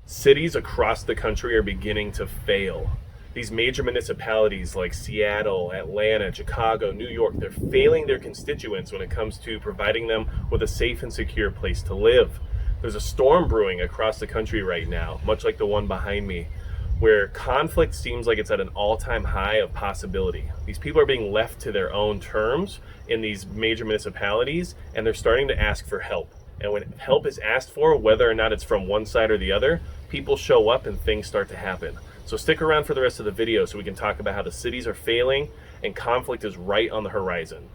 Cities across the country are beginning to fail. These major municipalities like Seattle, Atlanta, Chicago, New York, they're failing their constituents when it comes to providing them with a safe and secure place to live. There's a storm brewing across the country right now, much like the one behind me, where conflict seems like it's at an all-time high of possibility. These people are being left to their own terms in these major municipalities, and they're starting to ask for help. And when help is asked for, whether or not it's from one side or the other, people show up and things start to happen. So stick around for the rest of the video so we can talk about how the cities are failing and conflict is right on the horizon.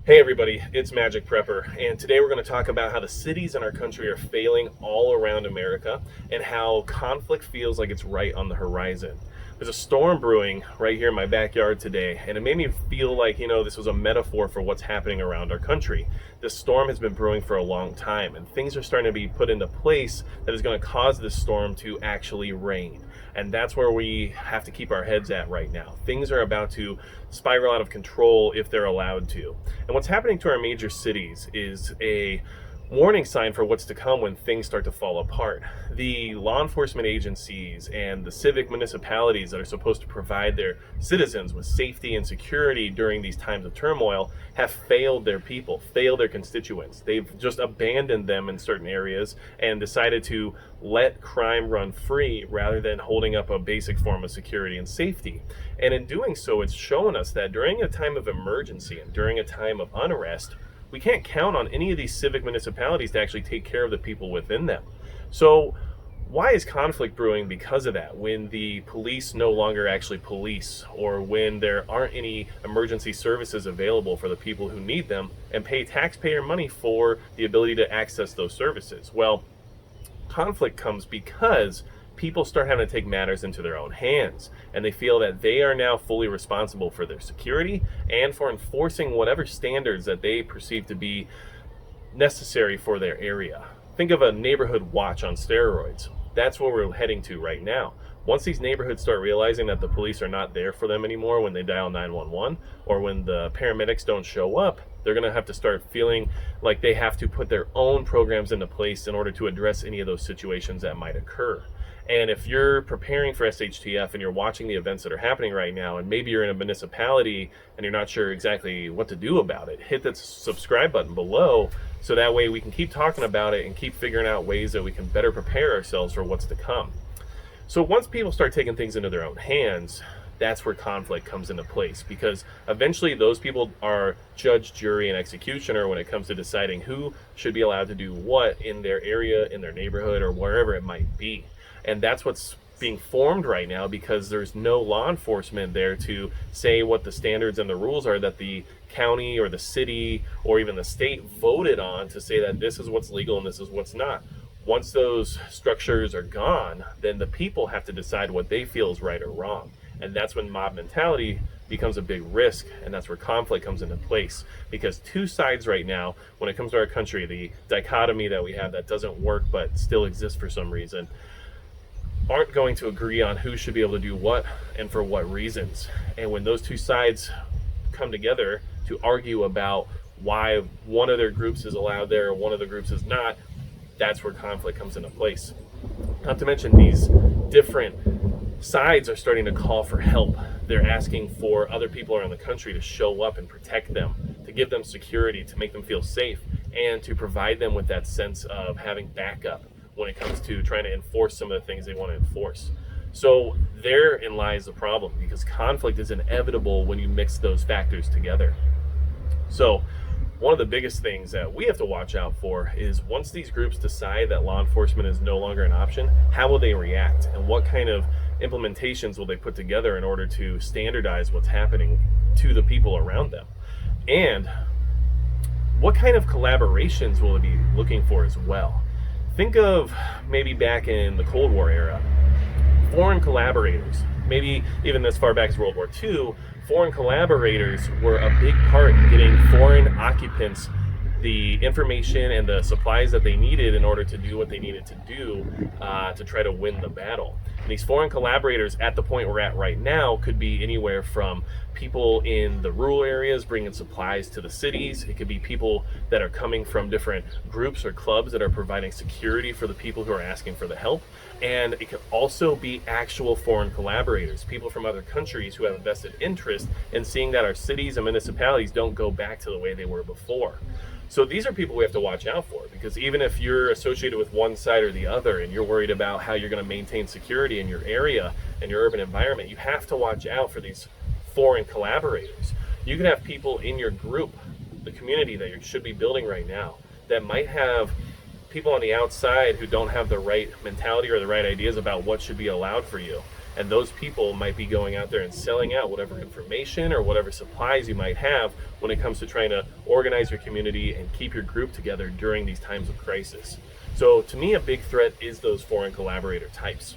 Hey everybody, it's Magic Prepper, and today we're going to talk about how the cities in our country are failing all around America and how conflict feels like it's right on the horizon. There's a storm brewing right here in my backyard today, and it made me feel like, this was a metaphor for what's happening around our country. This storm has been brewing for a long time, and things are starting to be put into place that is going to cause this storm to actually rain. And that's where we have to keep our heads at right now. Things are about to spiral out of control if they're allowed to. And what's happening to our major cities is a warning sign for what's to come when things start to fall apart. The law enforcement agencies and the civic municipalities that are supposed to provide their citizens with safety and security during these times of turmoil have failed their people, failed their constituents. They've just abandoned them in certain areas and decided to let crime run free rather than holding up a basic form of security and safety. And in doing so, it's shown us that during a time of emergency and during a time of unrest, we can't count on any of these civic municipalities to actually take care of the people within them. So why is conflict brewing? Because of that. When the police no longer actually police, or when there aren't any emergency services available for the people who need them and pay taxpayer money for the ability to access those services. Well, conflict comes because people start having to take matters into their own hands, and they feel that they are now fully responsible for their security and for enforcing whatever standards that they perceive to be necessary for their area. Think of a neighborhood watch on steroids. That's where we're heading to right now. Once these neighborhoods start realizing that the police are not there for them anymore when they dial 911, or when the paramedics don't show up, they're going to have to start feeling like they have to put their own programs into place in order to address any of those situations that might occur. And if you're preparing for SHTF and you're watching the events that are happening right now, and maybe you're in a municipality and you're not sure exactly what to do about it, hit that subscribe button below so that way we can keep talking about it and keep figuring out ways that we can better prepare ourselves for what's to come. So once people start taking things into their own hands, that's where conflict comes into place, because eventually those people are judge, jury, and executioner when it comes to deciding who should be allowed to do what in their area, in their neighborhood, or wherever it might be. And that's what's being formed right now, because there's no law enforcement there to say what the standards and the rules are that the county or the city or even the state voted on to say that this is what's legal and this is what's not. Once those structures are gone, then the people have to decide what they feel is right or wrong. And that's when mob mentality becomes a big risk, and that's where conflict comes into place. Because two sides right now, when it comes to our country, the dichotomy that we have that doesn't work but still exists for some reason, aren't going to agree on who should be able to do what and for what reasons. And when those two sides come together to argue about why one of their groups is allowed there or one of the groups is not, that's where conflict comes into place. Not to mention, these different sides are starting to call for help. They're asking for other people around the country to show up and protect them, to give them security, to make them feel safe, and to provide them with that sense of having backup when it comes to trying to enforce some of the things they want to enforce. So therein lies the problem, because conflict is inevitable when you mix those factors together. So one of the biggest things that we have to watch out for is, once these groups decide that law enforcement is no longer an option, how will they react, and what kind of implementations will they put together in order to standardize what's happening to the people around them, and what kind of collaborations will they be looking for as well. Think of maybe back in the Cold War era, foreign collaborators, maybe even as far back as World War II, foreign collaborators were a big part in getting foreign occupants the information and the supplies that they needed in order to do what they needed to do to try to win the battle. And these foreign collaborators at the point we're at right now could be anywhere from people in the rural areas bringing supplies to the cities. It could be people that are coming from different groups or clubs that are providing security for the people who are asking for the help. And it could also be actual foreign collaborators, people from other countries who have a vested interest in seeing that our cities and municipalities don't go back to the way they were before. So these are people we have to watch out for, because even if you're associated with one side or the other and you're worried about how you're going to maintain security in your area and your urban environment, you have to watch out for these foreign collaborators. You can have people in your group, the community that you should be building right now, that might have people on the outside who don't have the right mentality or the right ideas about what should be allowed for you. And those people might be going out there and selling out whatever information or whatever supplies you might have when it comes to trying to organize your community and keep your group together during these times of crisis. So to me, a big threat is those foreign collaborator types.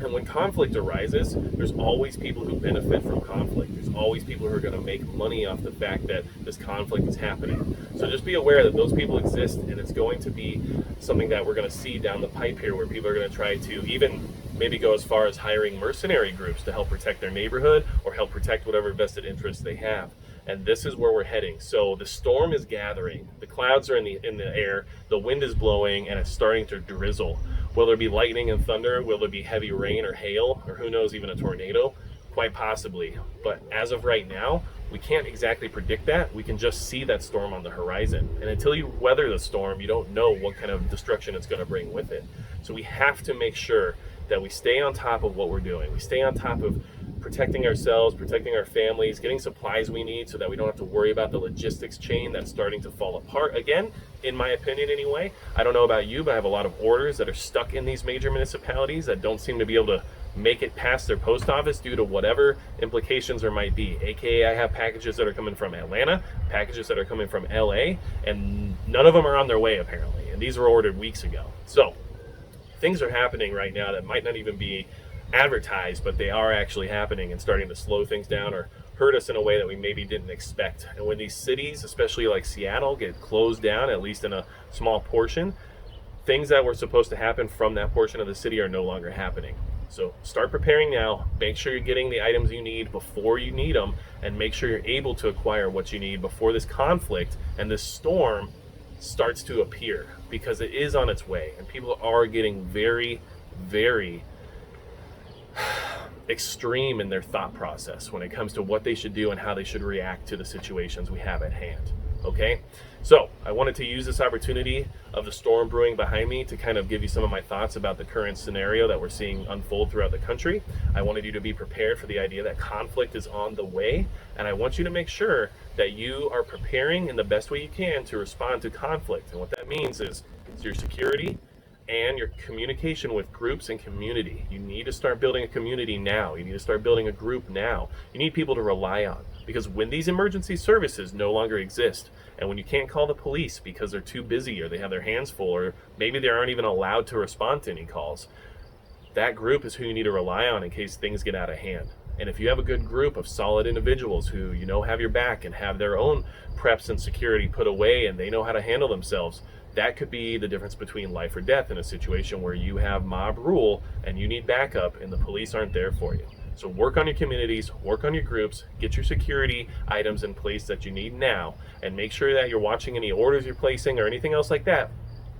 And when conflict arises, there's always people who benefit from conflict. There's always people who are going to make money off the fact that this conflict is happening. So just be aware that those people exist, and it's going to be something that we're going to see down the pipe here, where people are going to try to even maybe go as far as hiring mercenary groups to help protect their neighborhood or help protect whatever vested interests they have. And this is where we're heading. So the storm is gathering, the clouds are in the air, the wind is blowing, and it's starting to drizzle. Will there be lightning and thunder? Will there be heavy rain or hail? Or who knows, even a tornado? Quite possibly. But as of right now, we can't exactly predict that. We can just see that storm on the horizon. And until you weather the storm, you don't know what kind of destruction it's going to bring with it. So we have to make sure that we stay on top of what we're doing. We stay on top of protecting ourselves, protecting our families, getting supplies we need so that we don't have to worry about the logistics chain that's starting to fall apart again, in my opinion anyway. I don't know about you, but I have a lot of orders that are stuck in these major municipalities that don't seem to be able to make it past their post office due to whatever implications there might be. AKA, I have packages that are coming from Atlanta, packages that are coming from LA, and none of them are on their way apparently. And these were ordered weeks ago. So things are happening right now that might not even be advertised, but they are actually happening and starting to slow things down or hurt us in a way that we maybe didn't expect. And when these cities, especially like Seattle, get closed down, at least in a small portion, things that were supposed to happen from that portion of the city are no longer happening. So start preparing now. Make sure you're getting the items you need before you need them, and make sure you're able to acquire what you need before this conflict and this storm starts to appear, because it is on its way and people are getting very, very extreme in their thought process when it comes to what they should do and how they should react to the situations we have at hand. Okay, so I wanted to use this opportunity of the storm brewing behind me to kind of give you some of my thoughts about the current scenario that we're seeing unfold throughout the country. I wanted you to be prepared for the idea that conflict is on the way, and I want you to make sure that you are preparing in the best way you can to respond to conflict. And what that means is your security and your communication with groups and community. You need to start building a community now. You need to start building a group now. You need people to rely on, because when these emergency services no longer exist, and when you can't call the police because they're too busy or they have their hands full, or maybe they aren't even allowed to respond to any calls, that group is who you need to rely on in case things get out of hand. And if you have a good group of solid individuals who you know have your back and have their own preps and security put away and they know how to handle themselves, that could be the difference between life or death in a situation where you have mob rule and you need backup and the police aren't there for you. So work on your communities, work on your groups, get your security items in place that you need now, and make sure that you're watching any orders you're placing or anything else like that,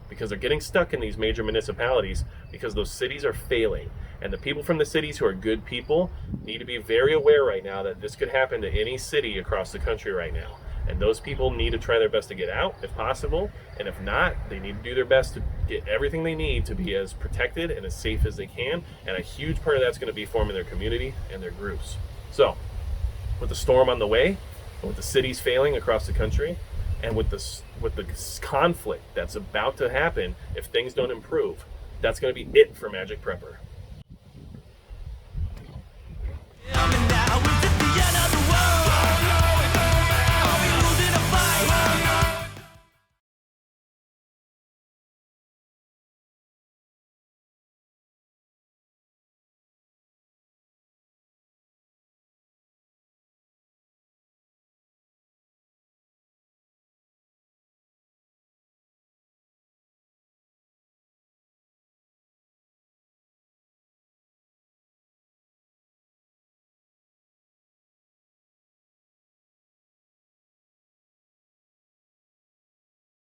because they're getting stuck in these major municipalities because those cities are failing. And the people from the cities who are good people need to be very aware right now that this could happen to any city across the country right now. And those people need to try their best to get out if possible. And if not, they need to do their best to get everything they need to be as protected and as safe as they can. And a huge part of that's going to be forming their community and their groups. So with the storm on the way, and with the cities failing across the country, and with the conflict that's about to happen if things don't improve, that's going to be it for Magic Prepper.